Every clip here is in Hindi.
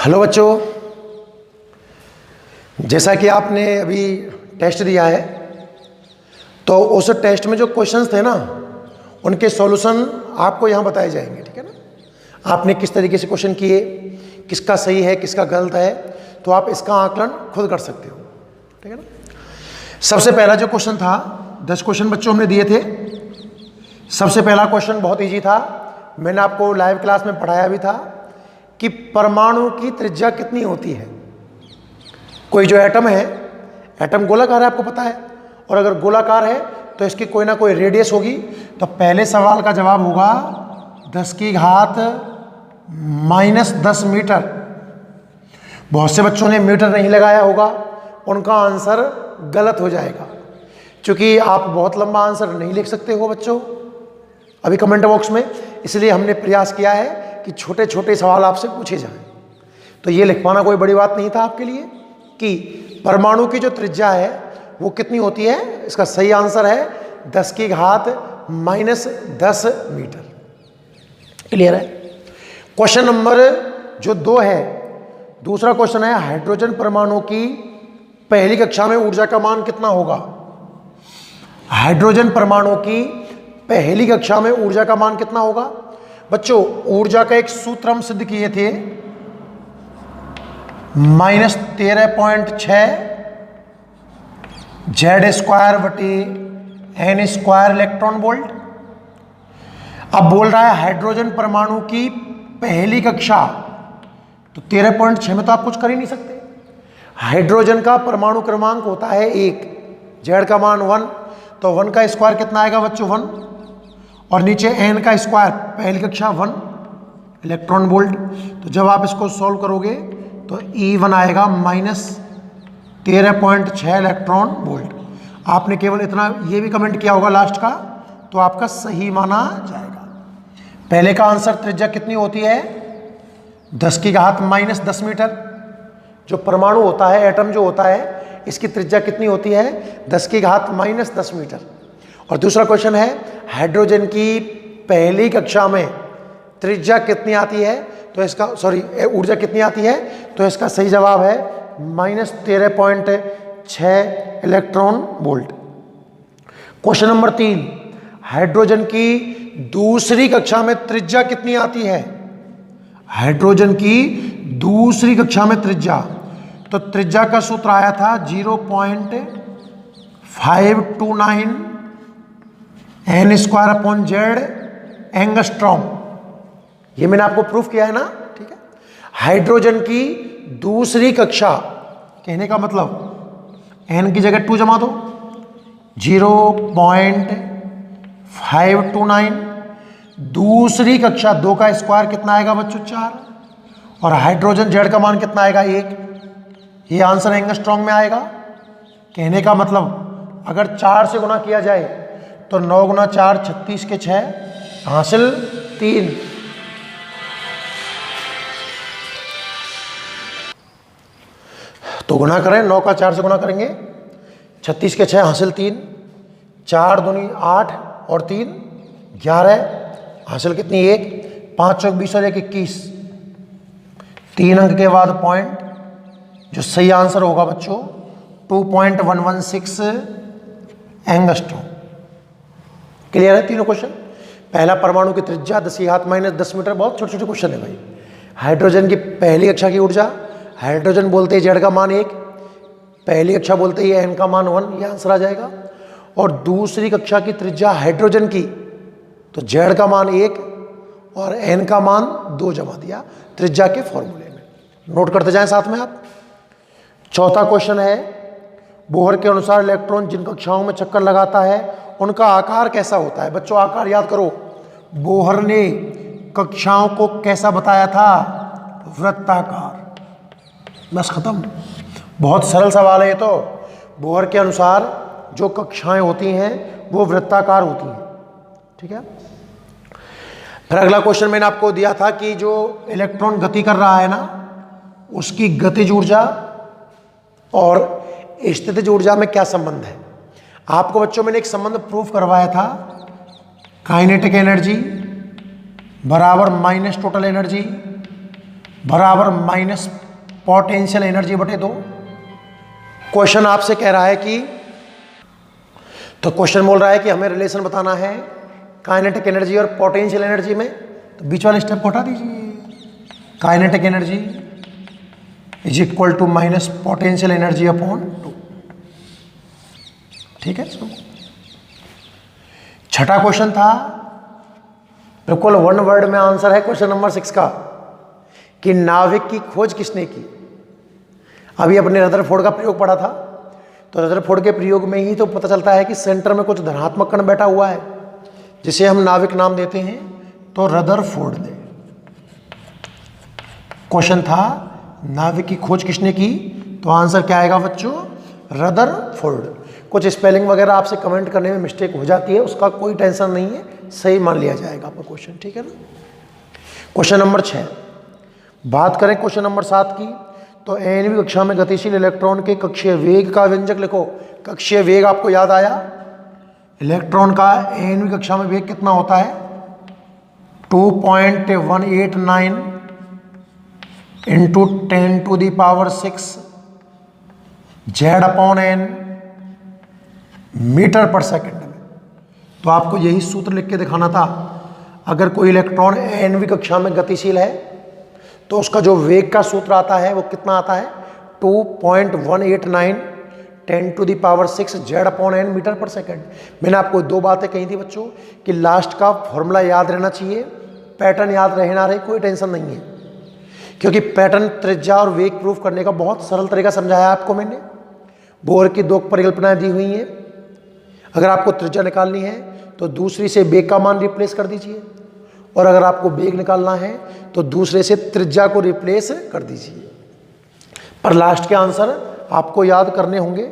हेलो बच्चों, जैसा कि आपने अभी टेस्ट दिया है तो उस टेस्ट में जो क्वेश्चंस थे ना उनके सॉल्यूशन आपको यहाँ बताए जाएंगे। ठीक है ना, आपने किस तरीके से क्वेश्चन किए, किसका सही है किसका गलत है, तो आप इसका आकलन खुद कर सकते हो। ठीक है ना। सबसे पहला जो क्वेश्चन था, 10 क्वेश्चन बच्चों हमने दिए थे। सबसे पहला क्वेश्चन बहुत ईजी था, मैंने आपको लाइव क्लास में पढ़ाया भी था कि परमाणु की त्रिज्या कितनी होती है। कोई जो एटम है, एटम गोलाकार है आपको पता है, और अगर गोलाकार है तो इसकी कोई ना कोई रेडियस होगी। तो पहले सवाल का जवाब होगा 10 की घात -10 मीटर। बहुत से बच्चों ने मीटर नहीं लगाया होगा, उनका आंसर गलत हो जाएगा, क्योंकि आप बहुत लंबा आंसर नहीं लिख सकते हो बच्चों अभी कमेंट बॉक्स में। इसलिए हमने प्रयास किया है कि छोटे छोटे सवाल आपसे पूछे जाएं। तो ये लिख पाना कोई बड़ी बात नहीं था आपके लिए कि परमाणु की जो त्रिज्या है वो कितनी होती है। इसका सही आंसर है 10 की घात -10 मीटर। क्लियर है। क्वेश्चन नंबर जो 2 है, दूसरा क्वेश्चन है हाइड्रोजन परमाणु की पहली कक्षा में ऊर्जा का मान कितना होगा। हाइड्रोजन परमाणु की पहली कक्षा में ऊर्जा का मान कितना होगा। बच्चों, ऊर्जा का एक सूत्र हम सिद्ध किए थे, -13.6 Z²/n² इलेक्ट्रॉन वोल्ट। अब बोल रहा है हाइड्रोजन परमाणु की पहली कक्षा, तो 13.6 में तो आप कुछ कर ही नहीं सकते। हाइड्रोजन का परमाणु क्रमांक होता है 1, Z का मान 1, तो 1 का स्क्वायर कितना आएगा बच्चों 1, और नीचे n का स्क्वायर, पहली कक्षा 1 इलेक्ट्रॉन वोल्ट। तो जब आप इसको सॉल्व करोगे तो E1 आएगा -13.6 इलेक्ट्रॉन वोल्ट। आपने केवल इतना ये भी कमेंट किया होगा लास्ट का, तो आपका सही माना जाएगा। पहले का आंसर त्रिज्या कितनी होती है 10 की घात -10 मीटर। जो परमाणु होता है, एटम जो होता है, इसकी त्रिज्या कितनी होती है 10 की घात -10 मीटर। और दूसरा क्वेश्चन है हाइड्रोजन की पहली कक्षा में त्रिज्या कितनी आती है, तो इसका ऊर्जा कितनी आती है, तो इसका सही जवाब है -13.6 electron volt. Question number 3, hydrogen की दूसरी कक्षा में त्रिज्या कितनी आती है। हाइड्रोजन की दूसरी कक्षा में त्रिज्या, तो त्रिज्या का सूत्र आया था 0.529 n²/z एंगस्ट्रॉम। ये मैंने आपको प्रूफ किया है ना। ठीक है। हाइड्रोजन की दूसरी कक्षा कहने का मतलब n की जगह 2 जमा दो, 0.529 दूसरी कक्षा 2 का स्क्वायर कितना आएगा बच्चों 4, और हाइड्रोजन Z का मान कितना आएगा 1। ये आंसर एंगस्ट्रॉम में आएगा। कहने का मतलब अगर 4 से गुना किया जाए तो 9 × 4 36 के 6 हासिल 3। तो गुना करें, 9 का 4 से गुना करेंगे, 36 के 6 हासिल 3, 4 दूनी 8 और 3 11 हासिल कितनी 1, 5 चौक 20 और 1 21, 3 अंक के बाद पॉइंट। जो सही आंसर होगा बच्चों 2.116 एंगस्ट्रॉम। क्लियर है तीनों क्वेश्चन। पहला परमाणु की त्रिज्या 10 की घात -10 मीटर, बहुत छोटे छोटे क्वेश्चन है भाई। हाइड्रोजन की पहली कक्षा की ऊर्जा, हाइड्रोजन बोलते ही Z का मान 1, पहली कक्षा बोलते ही n का मान 1, ये आंसर आ जाएगा। और दूसरी कक्षा की त्रिज्या हाइड्रोजन की, तो Z का मान 1 और n का मान 2 जमा दिया त्रिज्या के फॉर्मूले में। नोट करते जाएं साथ में आप। चौथा क्वेश्चन है बोहर के अनुसार इलेक्ट्रॉन जिन कक्षाओं में चक्कर लगाता है उनका आकार कैसा होता है। बच्चों आकार याद करो, बोहर ने कक्षाओं को कैसा बताया था, वृत्ताकार। बस खत्म, बहुत सरल सवाल है ये तो। बोहर के अनुसार जो कक्षाएं होती हैं वो वृत्ताकार होती हैं। ठीक है। फिर अगला क्वेश्चन मैंने आपको दिया था कि जो इलेक्ट्रॉन गति कर रहा है ना, उसकी गतिज ऊर्जा और स्थितिज ऊर्जा में क्या संबंध है। आपको बच्चों मैंने एक संबंध प्रूफ करवाया था, काइनेटिक एनर्जी बराबर माइनस टोटल एनर्जी बराबर माइनस पोटेंशियल एनर्जी बटे 2। क्वेश्चन आपसे कह रहा है कि, तो क्वेश्चन बोल रहा है कि हमें रिलेशन बताना है काइनेटिक एनर्जी और पोटेंशियल एनर्जी में, तो बीच वाले स्टेप को हटा दीजिए। Kinetic energy is equal to minus potential energy upon 2। ठीक है। छठा क्वेश्चन था, बिल्कुल वन वर्ड में आंसर है क्वेश्चन नंबर 6 का, कि नाविक की खोज किसने की। अभी अपने रदरफोर्ड का प्रयोग पढ़ा था, तो रदरफोर्ड के प्रयोग में ही तो पता चलता है कि सेंटर में कुछ धनात्मक कण बैठा हुआ है जिसे हम नाविक नाम देते हैं। तो रदरफोर्ड ने, क्वेश्चन था नाविक की खोज किसने की, तो आंसर क्या आएगा बच्चों, रदरफोर्ड। कुछ स्पेलिंग वगैरह आपसे कमेंट करने में मिस्टेक हो जाती है, उसका कोई टेंशन नहीं है, सही मान लिया जाएगा आपका क्वेश्चन। ठीक है ना। क्वेश्चन नंबर 6, बात करें क्वेश्चन नंबर 7 की, तो nवीं कक्षा में गतिशील इलेक्ट्रॉन के कक्षीय वेग का व्यंजक लिखो। कक्षीय वेग आपको याद आया, इलेक्ट्रॉन का nवीं कक्षा में वेग कितना होता है, 2.189 इंटू 10⁶ Z/n मीटर पर सेकंड में। तो आपको यही सूत्र लिख के दिखाना था। अगर कोई इलेक्ट्रॉन nवीं कक्षा में गतिशील है तो उसका जो वेग का सूत्र आता है वो कितना आता है, 2.189 10⁶ Z/n मीटर पर सेकंड। मैंने आपको दो बातें कही थी बच्चों, कि लास्ट का फॉर्मूला याद रहना चाहिए, पैटर्न याद रहे ना रहे कोई टेंशन नहीं है, क्योंकि पैटर्न, त्रिज्या और वेग प्रूफ करने का बहुत सरल तरीका समझाया आपको मैंने। बोर की दो परिकल्पनाएं दी हुई हैं। अगर आपको त्रिज्या निकालनी है तो दूसरी से वेग का मान रिप्लेस कर दीजिए, और अगर आपको वेग निकालना है तो दूसरे से त्रिज्या को रिप्लेस कर दीजिए। पर लास्ट के आंसर आपको याद करने होंगे।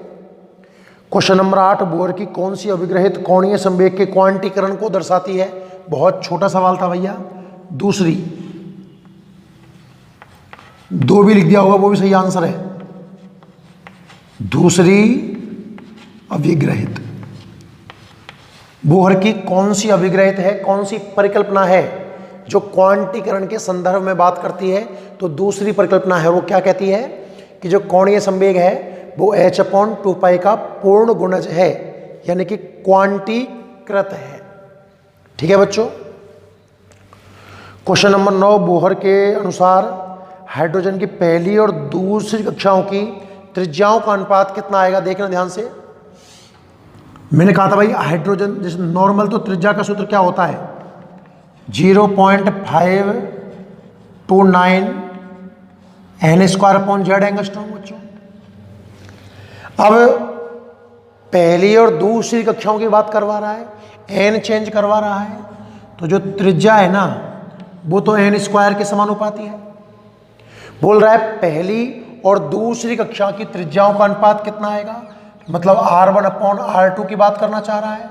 क्वेश्चन नंबर 8, बोर की कौन सी अभिग्रहित कोणीय संवेग के क्वांटीकरण को दर्शाती है। बहुत छोटा सवाल था भैया। दूसरी, दो भी लिख दिया होगा, वो भी सही आंसर है। दूसरी अभिग्रहित, बोहर की कौन सी अभिग्रहित है, कौन सी परिकल्पना है जो क्वांटीकरण के संदर्भ में बात करती है। तो दूसरी परिकल्पना है, वो क्या कहती है कि जो कोणीय संवेग है वो h/2π का पूर्ण गुणज है, यानी कि क्वांटीकृत है। ठीक है बच्चों। क्वेश्चन नंबर 9, बोहर के अनुसार हाइड्रोजन की पहली और दूसरी कक्षाओं की त्रिज्याओं का अनुपात कितना आएगा। देखना ध्यान से। मैंने कहा था भाई हाइड्रोजन जैसे नॉर्मल, तो त्रिज्या का सूत्र क्या होता है, 0.529 n² एंगस्ट्रॉम बच्चों। अब पहली और दूसरी कक्षाओं की बात करवा रहा है, n चेंज करवा रहा है, तो जो त्रिज्या है ना वो तो n² के समानुपाती है। बोल रहा है पहली और दूसरी कक्षा की त्रिज्याओं का अनुपात कितना आएगा, मतलब R1/R2 की बात करना चाह रहा है।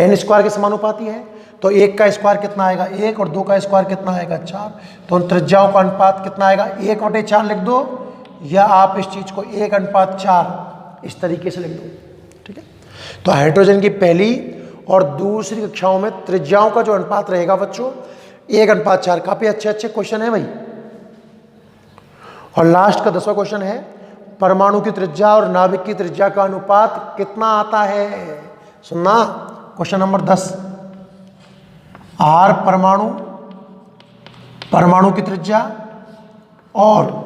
n² के समानुपाती है, तो 1 का स्क्वायर कितना आएगा 1, और 2 का स्क्वायर कितना आएगा 4। तो उन त्रिज्याओं का अनुपात कितना आएगा, 1/4 लिख दो, या आप इस चीज को 1:4 इस तरीके से लिख दो। ठीक है। तो हाइड्रोजन की पहली और दूसरी कक्षाओं में त्रिज्याओं का जो अनुपात रहेगा बच्चों 1:4। काफी अच्छे क्वेश्चन है भाई। और लास्ट का 10वां क्वेश्चन है, परमाणु की त्रिज्या और नाभिक की त्रिज्या का अनुपात कितना आता है। सुनना, क्वेश्चन नंबर 10, R परमाणु की त्रिज्या और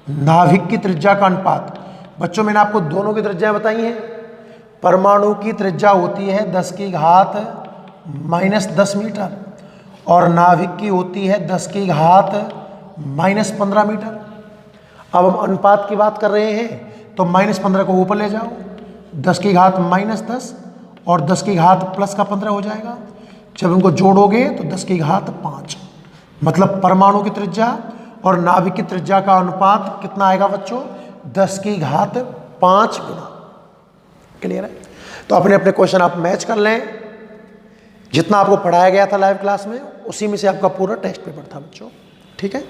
नाभिक की त्रिज्या का अनुपात। बच्चों मैंने आपको दोनों की त्रिज्याएं बताई हैं। परमाणु की त्रिज्या होती है 10⁻⁻10 मीटर, और नाभिक की होती है 10⁻⁻15 मीटर। अब हम अनुपात की बात कर रहे हैं, तो -15 को ऊपर ले जाओ, 10⁻−10 और 10⁻+15 हो जाएगा। जब इनको जोड़ोगे तो 10⁻5, मतलब परमाणु की त्रिज्या और नाभिक की त्रिज्या का अनुपात कितना आएगा बच्चों, 10⁻5 गुना। क्लियर है। तो अपने अपने क्वेश्चन आप मैच कर लें। जितना आपको पढ़ाया गया था लाइव क्लास में, उसी में से आपका पूरा टेस्ट पेपर था बच्चों। ठीक है।